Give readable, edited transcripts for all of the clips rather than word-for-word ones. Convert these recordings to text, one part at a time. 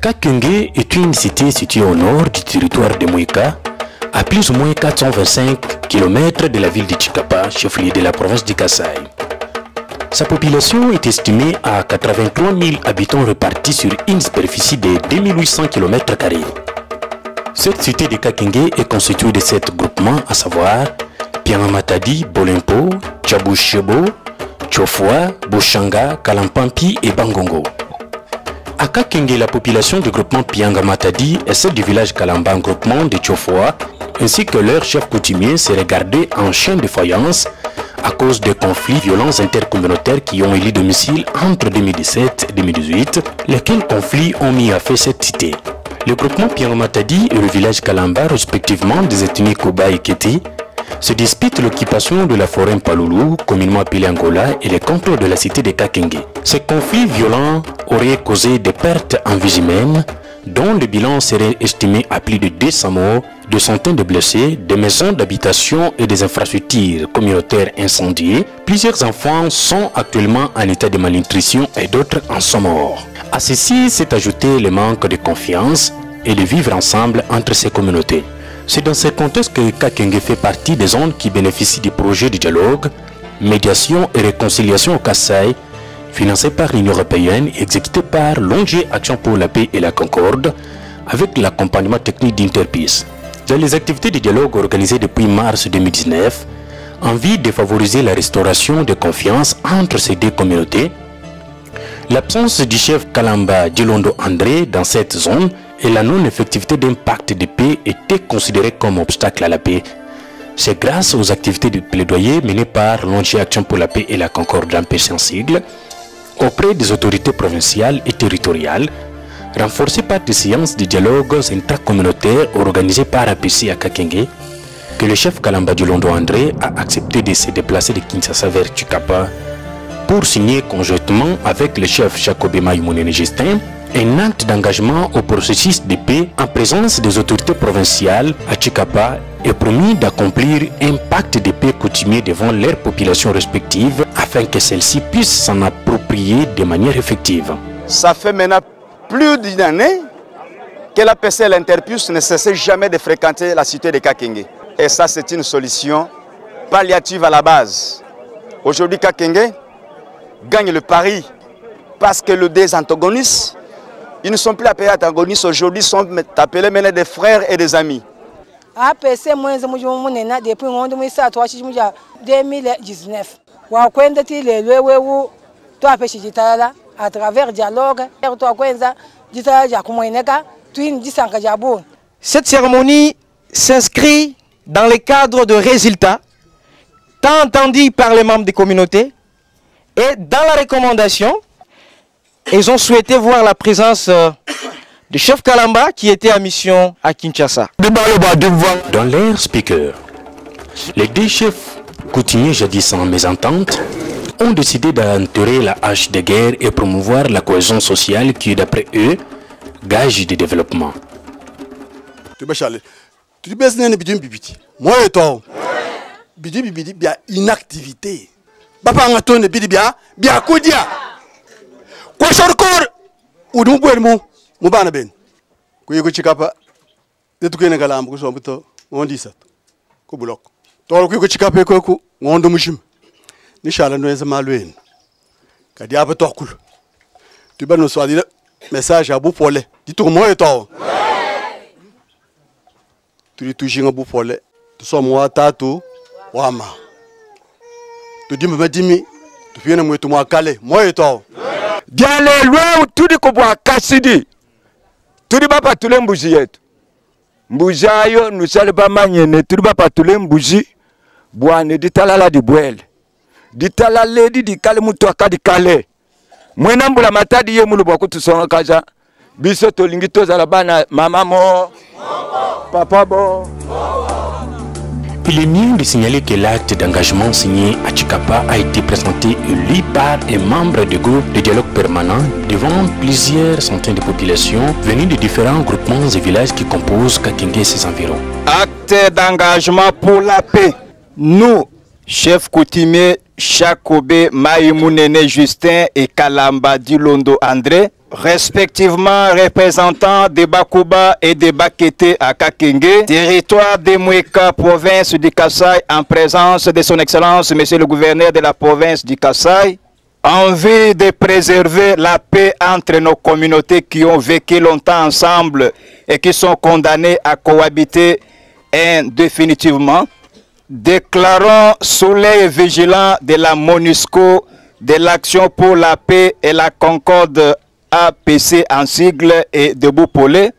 Kakenge est une cité située au nord du territoire de Mouika, à plus ou moins 425 km de la ville de Chikapa, chef-lieu de la province du Kasaï. Sa population est estimée à 83 000 habitants répartis sur une superficie de 2800 km². Cette cité de Kakenge est constituée de 7 groupements, à savoir Piangamatadi, Bolempo, Tchabouchebo, Tchofwa, Boshanga, Kalampampi et Bangongo. À Kakenge, la population du groupement Piangamatadi et celle du village Kalamba, groupement de Tchofwa, ainsi que leur chef coutumier seraient gardés en chaîne de faïence à cause des conflits violents intercommunautaires qui ont eu lieu domicile entre 2017 et 2018, lesquels conflits ont mis à fait cette cité. Le groupement Piangamatadi et le village Kalamba, respectivement des ethnies Koba et Keti, se disputent l'occupation de la forêt Mpaloulou, communément appelée Angola, et les contours de la cité de Kakenge. Ces conflits violents auraient causé des pertes en vies humaines, dont le bilan serait estimé à plus de 200 morts, de centaines de blessés, des maisons d'habitation et des infrastructures communautaires incendiées. Plusieurs enfants sont actuellement en état de malnutrition et d'autres en sont morts. À ceci s'est ajouté le manque de confiance et de vivre ensemble entre ces communautés. C'est dans ce contexte que Kakenge fait partie des zones qui bénéficient du projet de dialogue, médiation et réconciliation au Kasaï, financé par l'Union européenne et exécuté par l'ONG Action pour la paix et la concorde, avec l'accompagnement technique d'Interpeace. Dans les activités de dialogue organisées depuis mars 2019, en vue de favoriser la restauration de confiance entre ces deux communautés, l'absence du chef Kalamba Djilondo André dans cette zone et la non-effectivité d'un pacte de paix étaient considérées comme obstacle à la paix. C'est grâce aux activités de plaidoyer menées par l'ONG Action pour la paix et la concorde en paix sans sigle, auprès des autorités provinciales et territoriales, renforcées par des séances de dialogue intracommunautaires organisées par APC à Kakenge, que le chef Kalamba Djilondo André a accepté de se déplacer de Kinshasa vers Chikapa pour signer conjointement avec le chef Jacobema Yumonene Justin un acte d'engagement au processus de paix en présence des autorités provinciales à Chikapa et promis d'accomplir un pacte de paix coutumier devant leurs populations respectives afin que celles-ci puissent s'en approprier de manière effective. Ça fait maintenant plus d'une année que la PC et l'Interpeace ne cessent jamais de fréquenter la cité de Kakenge. Et ça, c'est une solution palliative à la base. Aujourd'hui, Kakenge gagne le pari parce que les deux antagonistes, ils ne sont plus appelés antagonistes aujourd'hui, sont appelés maintenant des frères et des amis. APC moi depuis 2019. À travers dialogue, cette cérémonie s'inscrit dans le cadre de résultats tant entendus par les membres des communautés et dans la recommandation, ils ont souhaité voir la présence du chef Kalamba qui était en mission à Kinshasa. Dans leur speaker, les deux chefs coutumiers jadis en mésentente ont décidé d'enterrer la hache de guerre et promouvoir la cohésion sociale qui est d'après eux gage de développement. Inactivité. Papa ngatone bidi bia kudia. Kwa shorkor udumbuermo mubana ben. Kuye kuchikapa detukene galambu kusombuto ngondisa. Ku block. Tolo kuye kuchikapa ku ngondo mushim. Nishala noyeza malweni. Kadi apa tokul. Tuba no swadi message abu pole. Ditu moyo to. Tuli tujinga bu pole. Tu somwa tatu wama. Tu dis madimi tu viens mwetu mwakale moyo to. Diale lwa tudi ko bwa kasidi. Tudi bapa tule mbuzi yetu. Mbuzi ayo nusale ba manyene tudi bapa tule mbuzi bwane ditalala di bwele. Ditalale di kale mutu akadi kale. Mwena mbula matadi ye mulu bwa kutusonga kaza. Biso to lingito za bana mama mo. Papa bo. Il est mieux de signaler que l'acte d'engagement signé à Chikapa a été présenté et lu par un membre du groupe de dialogue permanent devant plusieurs centaines de populations venues de différents groupements et villages qui composent Kakenge et ses environs. Acte acte d'engagement pour la paix. Nous, chefs coutumiers Chakobe Maïmounene Justin et Kalamba Dilondo André, respectivement représentants de Bakuba et de Bakete à Kakenge, territoire de Moueka, province du Kasaï, en présence de son Excellence, Monsieur le gouverneur de la province du Kasaï, en vue de préserver la paix entre nos communautés qui ont vécu longtemps ensemble et qui sont condamnées à cohabiter indéfinitivement, déclarons sous l'œil vigilant de la MONUSCO de l'Action pour la paix et la concorde APC en sigle et debout polé,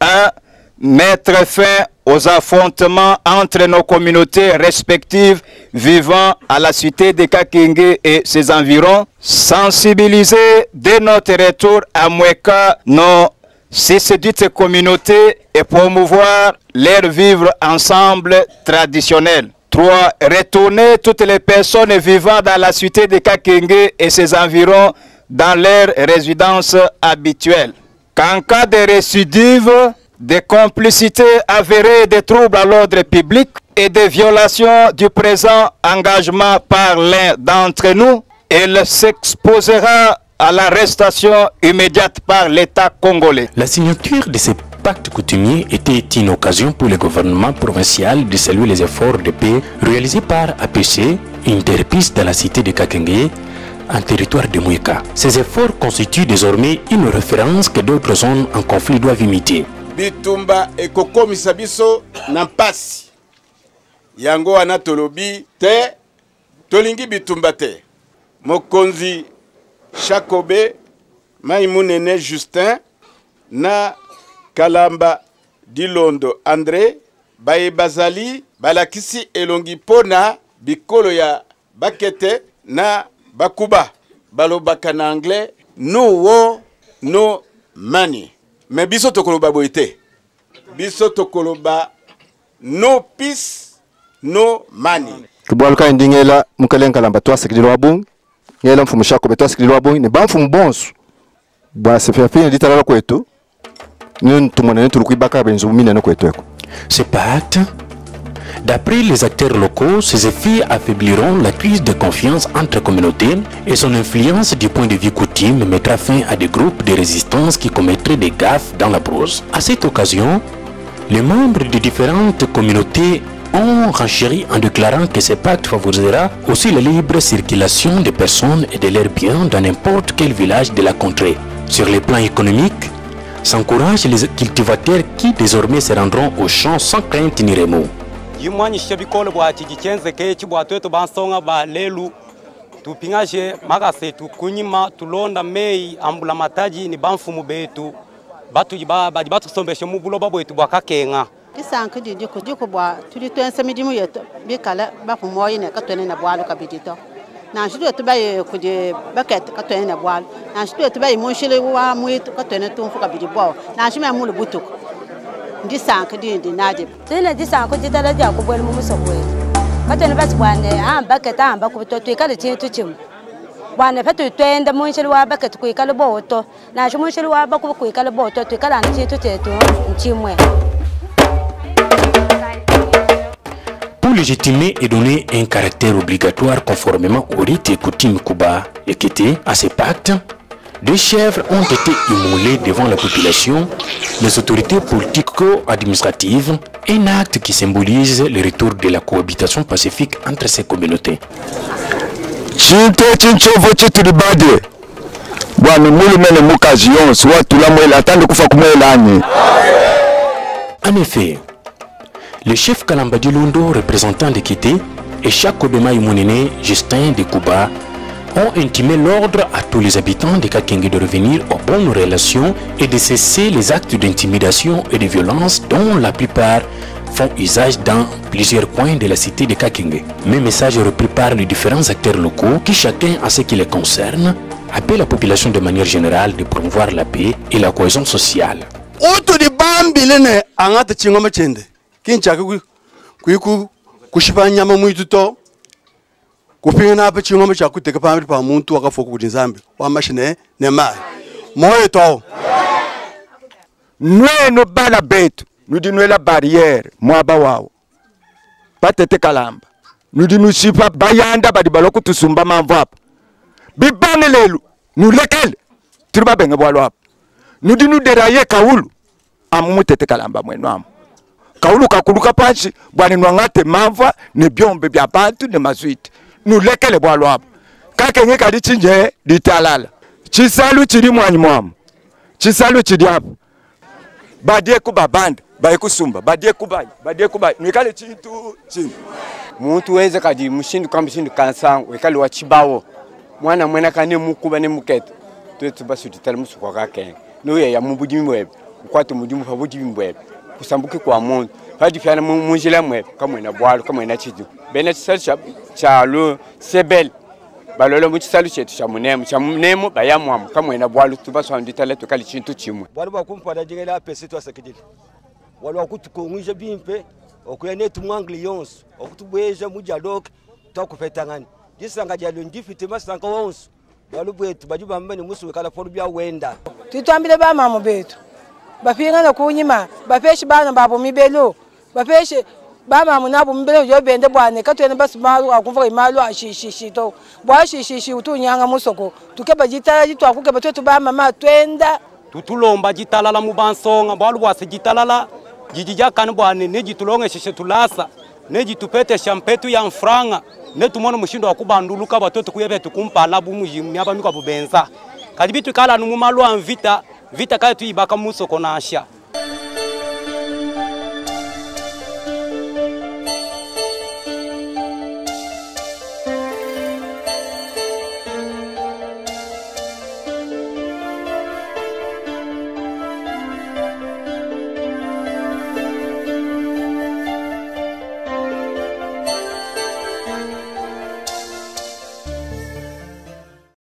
à mettre fin aux affrontements entre nos communautés respectives vivant à la cité de Kakenge et ses environs, sensibiliser dès notre retour à Moueka nos 6 communautés et promouvoir leur vivre ensemble traditionnel. 3. Retourner toutes les personnes vivant dans la cité de Kakenge et ses environs dans leur résidence habituelle. Qu'en cas de récidive, des complicités avérées de troubles à l'ordre public et de violations du présent engagement par l'un d'entre nous, il s'exposera à l'arrestation immédiate par l'État congolais. La signature de ces pactes coutumiers était une occasion pour le gouvernement provincial de saluer les efforts de paix réalisés par APC, interpiste dans la cité de Kakenge, en territoire de Moueka. Ces efforts constituent désormais une référence que d'autres zones en conflit doivent imiter. Bitumba ekokomisa biso na mpasi. Yango wana tolobi te, tolingi bitumba te. Mokonzi Chakobe Maïmounene Justin na Kalamba Dilondo André baye bazali balakisi elongi pona bikolo ya Bakete na Bakuba balobaka na anglais no war no money. Mais biso tokoloba boite. Biso tokoloba no peace no money. Kubaluka ndingela mukalen Kalamba to asikidilo abung. Ngela mfumu Chakobe to asikidilo abung ne bamfumu bonso. Bwa sefafine ditala kwetu. Nous Ce pacte, d'après les acteurs locaux, ses effets affaibliront la crise de confiance entre communautés et son influence du point de vue coutume mettra fin à des groupes de résistance qui commettraient des gaffes dans la brousse. À cette occasion, les membres de différentes communautés ont renchéri en déclarant que ce pacte favorisera aussi la libre circulation des personnes et de leurs biens dans n'importe quel village de la contrée. Sur le plan économique, s'encourage les cultivateurs qui désormais se rendront au champ sans crainte ni remords. Na shito tubaye kuje bucket katone na bwal na shito tubaye monshile wa muitu katone tumfu kabidi bwa na shime mulu butuk ndi sank di naje tele di sank di dala ja ko bwel mu musokwe katone bas bwane bucket amba ko to ikale tintu chim bwane fetu twenda monshile wa bucket ko ikale boto na shimo monshile wa ba ko ikale boto to ikala na tintu teto nchimwe. Pour légitimer et donner un caractère obligatoire conformément au rite et coutumes Kuba et Kété à ces pactes, des chèvres ont été immolées devant la population, les autorités politico-administratives, un acte qui symbolise le retour de la cohabitation pacifique entre ces communautés. En effet, le chef Kalamba Dilondo, représentant de Kété, et Chakobe Maïmounene Justin de Kuba ont intimé l'ordre à tous les habitants de Kakenge de revenir aux bonnes relations et de cesser les actes d'intimidation et de violence dont la plupart font usage dans plusieurs coins de la cité de Kakenge. Même message repris par les différents acteurs locaux qui, chacun à ce qui les concerne, appellent la population de manière générale de promouvoir la paix et la cohésion sociale. Kinchaka kuiku kushipa nyama mwitu to kupinga na apachi ngoma cha kuteka pambi pa muntu wakafoka kuti nzambe wa mashine ne mai moyo to nous bana betu nous dinwe la barrière mwaba wao batete kalamba nudi nusipa bayanda badi baloko tusumba mamvapa bibane lelu nulekele tiriba benge bwalo hapa nudi nuderaye kaulu amu tete kalamba mwenu amu kaulu kakuluka pansi bwani nwangate mamva ne byombe bya bantu ne mazwiti nulekele bwalo hapa kakenge kadi chinje ditalala chisalu chiri mwanyi mwamu chisalu chiri hapa badie kubabanda baye kusumba badie kubai nikale chintu chini muntu weze kadi mushindu kama mushindu kansangu wekali wa chibawo mwana mwena kane mukuba ne muketo twetu basu ditala musuko kakenge noye ya mubudi mwebe ukwatu mudi mu fabudi mwebe kusambuki kwa muntu hadi fyana munjila mwebe kama ina bwalo kama ina chidu bena chisalu chalo sebel balolo mu chisalu chetu cha munemo bayamwamu kama ina bwalo tubaso nditala tukali chintu chimwe bwalo bakumpada jingela pesi to asakidile walo akutukongwije bimpe okuyane tumwangli yonso okutubweja mujaloke twakufetangani disanga jalo ndifite masanga wonso walo bwetu bajuba mbane musu kala foru bya wenda tutambile ba mama betu bapinga na kunyima bapeshe bana babo mibelo bapeshe ba mama nabo mibelo yo bende bwane katwene basu malu akumva imalu ashishi to bwa shishi utunyanga musoko tukeba jitala jitwakuke batwetu ba mama twenda tutulomba jitalala mubansonga bwalu bwase jitalala jijija kan bwane neji tulonge shishe tulasa neji tupete shampetu ya mfranga netumona mushindo wakubanduluka batoto kuyebe tukumpala bumuji yaba mikwa bubenza kadibitu kala numu malu an vita kaya tuibaka musoko na asha